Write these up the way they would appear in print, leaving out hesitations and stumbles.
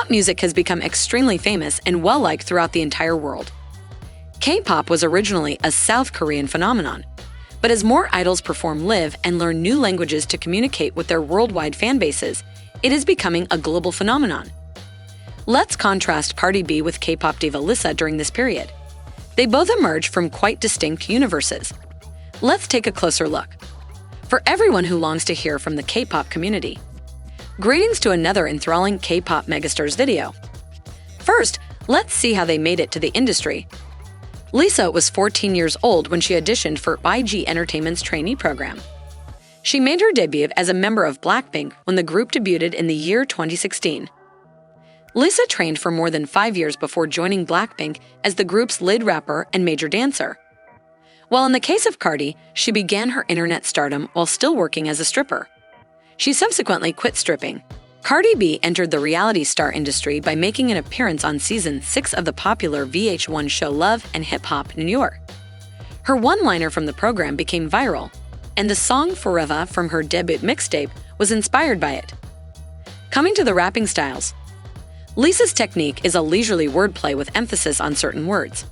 K-pop music has become extremely famous and well-liked throughout the entire world. K-pop was originally a South Korean phenomenon, but as more idols perform live and learn new languages to communicate with their worldwide fan bases, it is becoming a global phenomenon. Let's contrast Cardi B with K-pop diva Lisa during this period. They both emerge from quite distinct universes. Let's take a closer look. For everyone who longs to hear from the K-pop community, greetings to another enthralling K-pop megastars video. First, let's see how they made it to the industry. Lisa was 14 years old when she auditioned for IG Entertainment's trainee program. She made her debut as a member of Blackpink when the group debuted in the year 2016. Lisa trained for more than 5 years before joining Blackpink as the group's lead rapper and major dancer. While in the case of Cardi, she began her internet stardom while still working as a stripper. She subsequently quit stripping. Cardi B entered the reality star industry by making an appearance on Season 6 of the popular VH1 show Love and Hip Hop New York. Her one-liner from the program became viral, and the song Forever from her debut mixtape was inspired by it. Coming to the rapping styles, Lisa's technique is a leisurely wordplay with emphasis on certain words.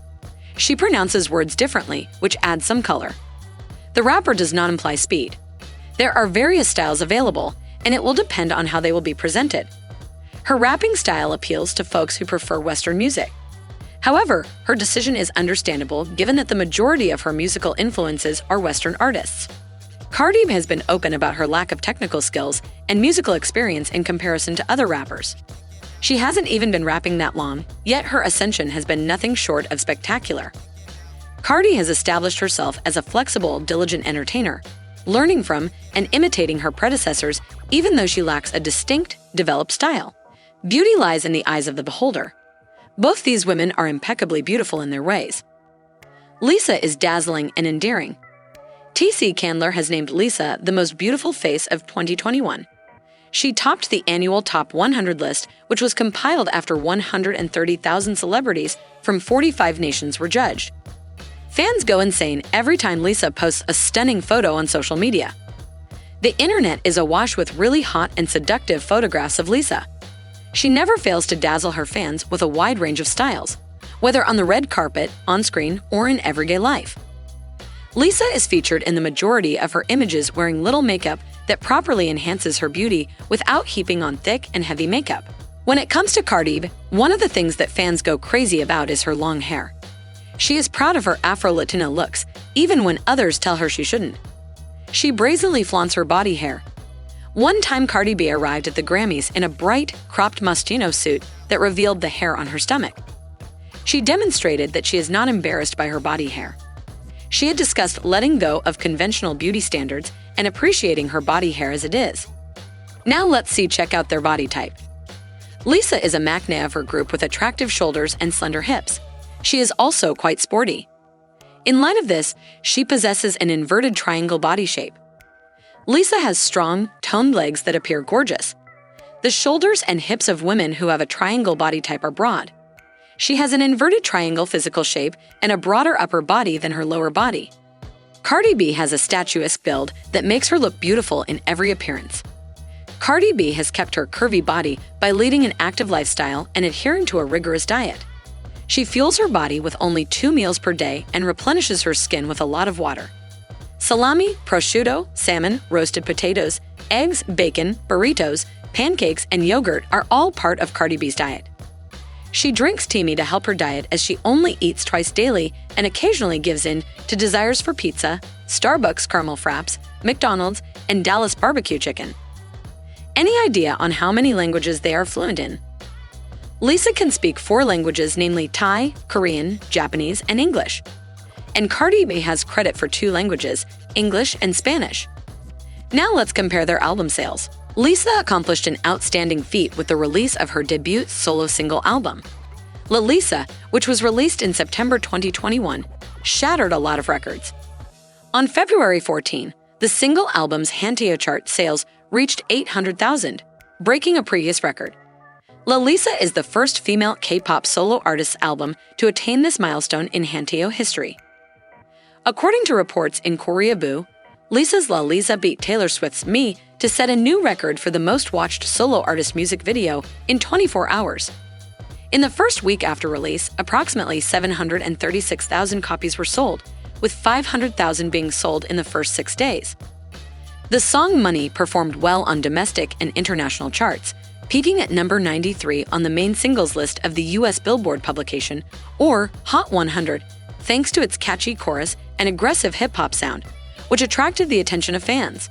She pronounces words differently, which adds some color. The rapper does not imply speed. There are various styles available, and it will depend on how they will be presented. Her rapping style appeals to folks who prefer Western music. However, her decision is understandable given that the majority of her musical influences are Western artists. Cardi has been open about her lack of technical skills and musical experience in comparison to other rappers. She hasn't even been rapping that long, yet her ascension has been nothing short of spectacular. Cardi has established herself as a flexible, diligent entertainer, learning from and imitating her predecessors even though she lacks a distinct, developed style. Beauty lies in the eyes of the beholder. Both these women are impeccably beautiful in their ways. Lisa is dazzling and endearing. T.C. Candler has named Lisa the most beautiful face of 2021. She topped the annual Top 100 list, which was compiled after 130,000 celebrities from 45 nations were judged. Fans go insane every time Lisa posts a stunning photo on social media. The internet is awash with really hot and seductive photographs of Lisa. She never fails to dazzle her fans with a wide range of styles, whether on the red carpet, on screen, or in everyday life. Lisa is featured in the majority of her images wearing little makeup that properly enhances her beauty without heaping on thick and heavy makeup. When it comes to Cardi, one of the things that fans go crazy about is her long hair. She is proud of her Afro-Latina looks, even when others tell her she shouldn't. She brazenly flaunts her body hair. One time Cardi B arrived at the Grammys in a bright, cropped Moschino suit that revealed the hair on her stomach. She demonstrated that she is not embarrassed by her body hair. She had discussed letting go of conventional beauty standards and appreciating her body hair as it is. Now let's check out their body type. Lisa is a maknae of her group with attractive shoulders and slender hips. She is also quite sporty. In light of this, she possesses an inverted triangle body shape. Lisa has strong, toned legs that appear gorgeous. The shoulders and hips of women who have a triangle body type are broad. She has an inverted triangle physical shape and a broader upper body than her lower body. Cardi B has a statuesque build that makes her look beautiful in every appearance. Cardi B has kept her curvy body by leading an active lifestyle and adhering to a rigorous diet. She fuels her body with only 2 meals per day and replenishes her skin with a lot of water. Salami, prosciutto, salmon, roasted potatoes, eggs, bacon, burritos, pancakes, and yogurt are all part of Cardi B's diet. She drinks tea to help her diet as she only eats twice daily and occasionally gives in to desires for pizza, Starbucks caramel fraps, McDonald's, and Dallas barbecue chicken. Any idea on how many languages they are fluent in? Lisa can speak 4 languages, namely Thai, Korean, Japanese, and English. And Cardi B has credit for 2 languages, English and Spanish. Now let's compare their album sales. Lisa accomplished an outstanding feat with the release of her debut solo single album. Lalisa, which was released in September 2021, shattered a lot of records. On February 14, the single album's Hanteo chart sales reached 800,000, breaking a previous record. Lalisa is the first female K-pop solo artist's album to attain this milestone in Hanteo history. According to reports in Korea Boo, Lisa's Lalisa beat Taylor Swift's Me to set a new record for the most watched solo artist music video in 24 hours. In the first week after release, approximately 736,000 copies were sold, with 500,000 being sold in the first 6 days. The song Money performed well on domestic and international charts, peaking at number 93 on the main singles list of the US Billboard publication, or Hot 100, thanks to its catchy chorus and aggressive hip-hop sound, which attracted the attention of fans.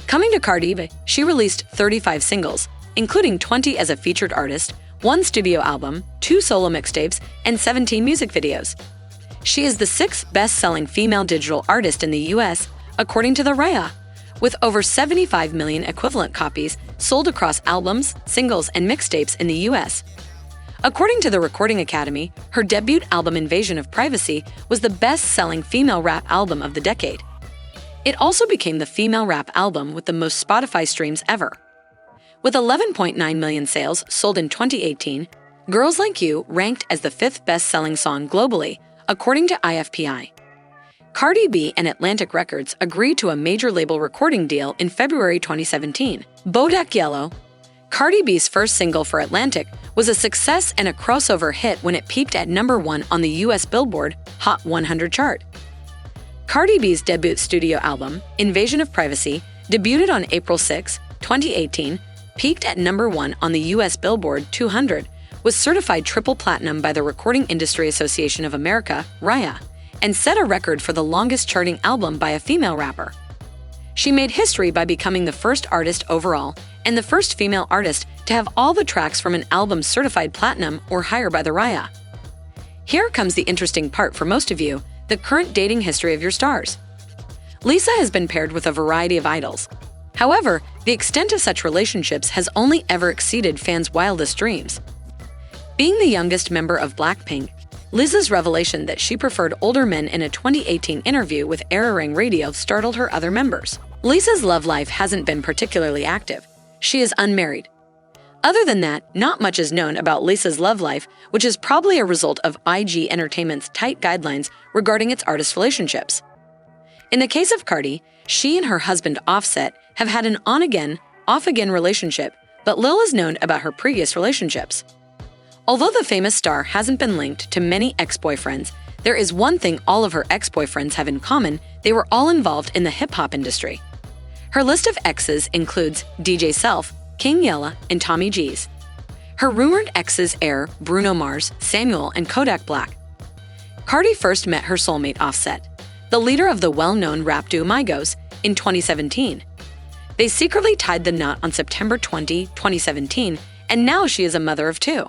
Coming to Cardi, she released 35 singles, including 20 as a featured artist, 1 studio album, 2 solo mixtapes, and 17 music videos. She is the 6th best-selling female digital artist in the US, according to the RIAA, with over 75 million equivalent copies sold across albums, singles, and mixtapes in the US. According to the Recording Academy, her debut album Invasion of Privacy was the best-selling female rap album of the decade. It also became the female rap album with the most Spotify streams ever. With 11.9 million sales sold in 2018, Girls Like You ranked as the 5th best-selling song globally, according to IFPI. Cardi B and Atlantic Records agreed to a major label recording deal in February 2017. Bodak Yellow, Cardi B's first single for Atlantic, was a success and a crossover hit when it peaked at number 1 on the US Billboard Hot 100 chart. Cardi B's debut studio album, Invasion of Privacy, debuted on April 6, 2018, peaked at number 1 on the US Billboard 200, was certified triple platinum by the Recording Industry Association of America, RIAA, and set a record for the longest charting album by a female rapper. She made history by becoming the first artist overall and the first female artist to have all the tracks from an album certified platinum or higher by the RIAA. Here comes the interesting part for most of you, the current dating history of your stars. Lisa has been paired with a variety of idols. However, the extent of such relationships has only ever exceeded fans' wildest dreams. Being the youngest member of Blackpink, Lisa's revelation that she preferred older men in a 2018 interview with Arirang Radio startled her other members. Lisa's love life hasn't been particularly active. She is unmarried. Other than that, not much is known about Lisa's love life, which is probably a result of IG Entertainment's tight guidelines regarding its artist relationships. In the case of Cardi, she and her husband Offset have had an on-again, off-again relationship, but Lil is known about her previous relationships. Although the famous star hasn't been linked to many ex-boyfriends, there is one thing all of her ex-boyfriends have in common: they were all involved in the hip-hop industry. Her list of exes includes DJ Self, King Yella, and Tommy G's. Her rumored exes are Bruno Mars, Samuel, and Kodak Black. Cardi first met her soulmate Offset, the leader of the well-known rap duo Migos, in 2017. They secretly tied the knot on September 20, 2017, and now she is a mother of 2.